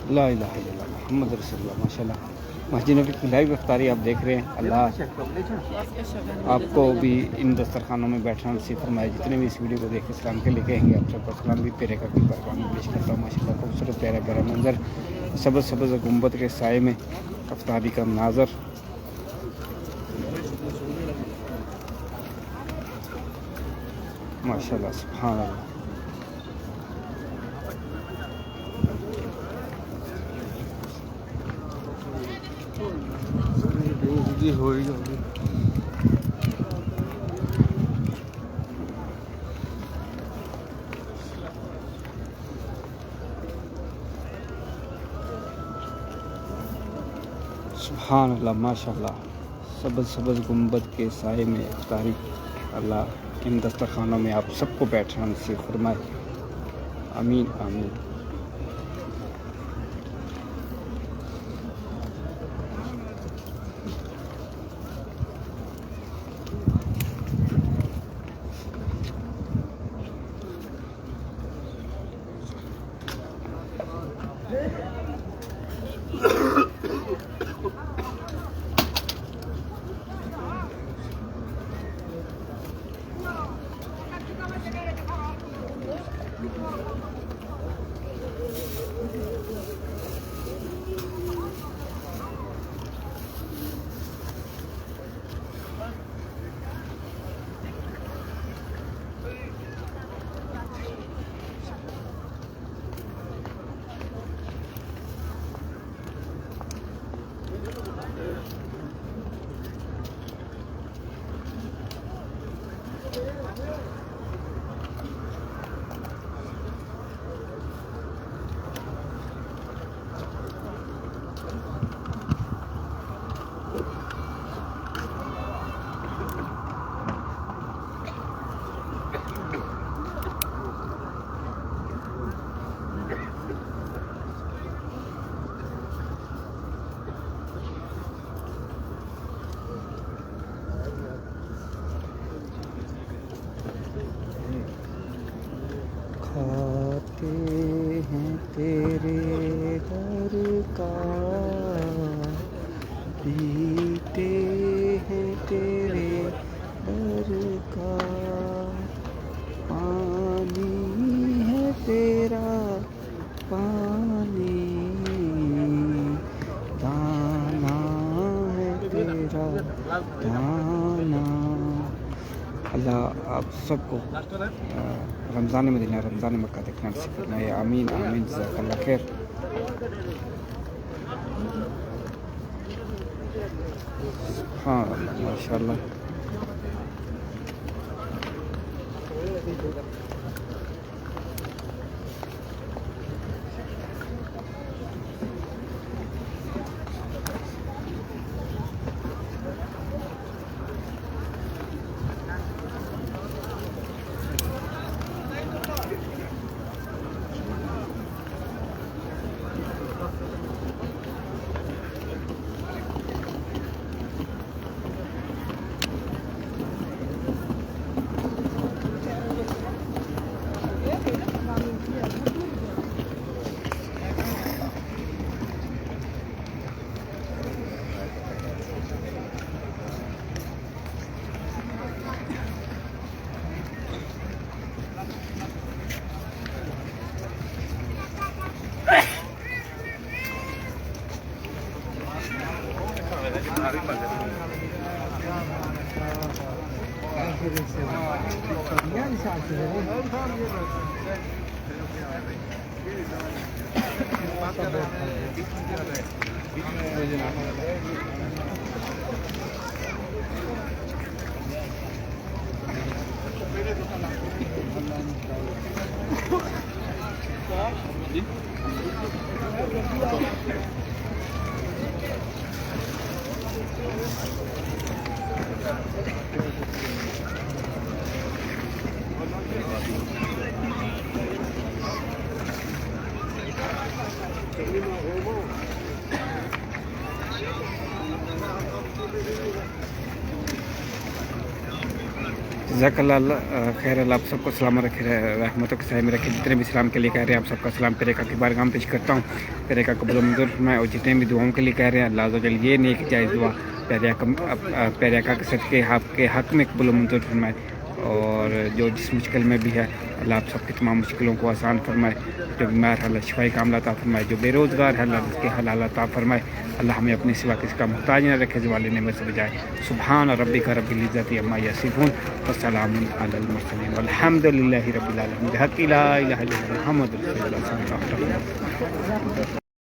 ला इलाहा इल्लल्लाह मुहम्मद रसूलुल्लाह। माशाल्लाह मस्जिद नबी की लाइव इफ्तारी आप देख रहे हैं। अल्लाह आपको भी इन दस्तरखानों में बैठना नसीब फरमाए। जितने भी इस वीडियो को देख के सलाम के लिए कहेंगे आप सबको सलाम भी पेरे का भी परवान पेश करता हूँ। माशाल्लाह खूबसूरत प्यारा प्यारा मंजर, सब्ज़ सब्ज़ गुंबद के साए में इफ्तारी का नाजर। माशाल्लाह सुभान अल्लाह। जी हो ही होगी। सुभान अल्लाह माशाल्लाह। सब्ज़ सब्ज़ गुंबद के साए में इफ्तारी। अल्लाह इन दस्तरखानों में आप सबको बैठना नसीब फरमाए। आमीन आमीन। खाते हैं तेरे दर का, पीते हैं तेरे दर का, पानी है तेरा पानी, दाना है तेरा दाना। अल्लाह आप सबको रमज़ान मदीना रमज़ान मक्का देखना नसीब फरमाए। आमीन आमीन। जज़ाकल्लाह खैर। हाँ माशाल्लाह। जज़ाकल्लाह खैर, आप सबको सलाम रखे, रहमतों के साए में रखे। जितने भी सलाम के लिए कह रहे हैं आप सबका सलाम तेरे का की बारगाह में पेश करता हूँ। तेरे का कबूल मंजूर फरमाए। और जितने भी दुआओं के लिए कह रहे हैं अल्लाह अज़्ज़ा वजल ये नेक जायज़ दुआ प्यारे आका के सदक़े आपके हक़ में कबूल मंजूर फरमाए। और जो जिस मुश्किल में भी है अल्लाह आप सबकी तमाम मुश्किलों को आसान फरमाए। जो बीमार है अल्लाह शिफाई कामला अता फरमाए। जो बेरोज़गार है अल्लाह उसके हलाल अता फरमाए। अल्लाह हमें अपने सिवा किसका मोहताज न रखे, ज़वाल नेमत से बजाए। सुबहान रब्बिका रब्बिल इज़्ज़ति अम्मा यसिफ़ून व सलामुन अलल मुरसलीन वल्हम्दुलिल्लाहि रब्बिल आलमीन। बिहक़्क़ि ला इलाहा इल्लल्लाह मुहम्मदुर रसूलुल्लाह सल्लल्लाहु अलैहि वसल्लम।